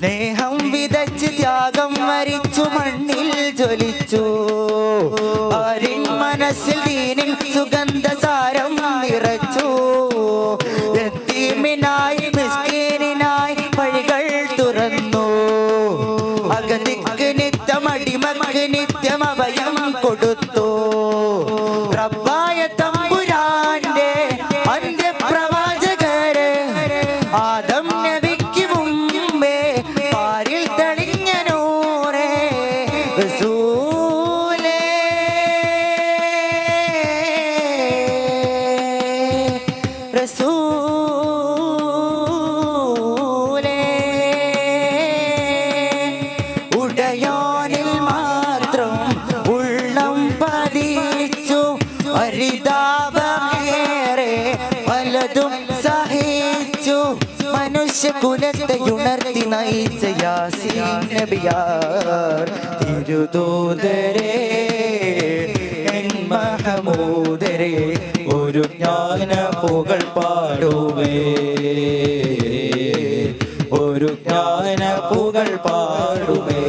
സ്നേഹം വിതച്ച് ത്യാഗം വരിച്ചു മണ്ണിൽ ജ്വലിച്ചു ആരിൻ മനസ്സിൽ ദീനിൻ സുഗന്ധസാരം നിറച്ചു യതീമിനായി മിസ്കീനിനായി വഴികൾ തുറന്നു അഗതിക്ക് നിത്യം അടിമക്ക് നിത്യം അഭയം കൊടുത്തു റബ്ബായ തമ്പുരാന്റെ അന്ത്യപ്രവാചകരെ ആദം നബിക്ക് മുമ്പേ പാരിൽ തെളിഞ്ഞ നൂറേ റസൂലേ റസൂലേ ഉടയോനിൽ മാത്രം ഉള്ളം പതിച്ചു പരിതാപമേറെ പലതും സഹിച്ചു മനുഷ്യകുലത്തെ ഉണർത്തി നയിച്ച യാസീൻ നബിയാർ തിരുദൂതരേ മഹമൂദരേ ഒരു ജ്ഞാന പുകൾ പാടുവേ ഒരു ജ്ഞാന പുകൾ പാടുവേ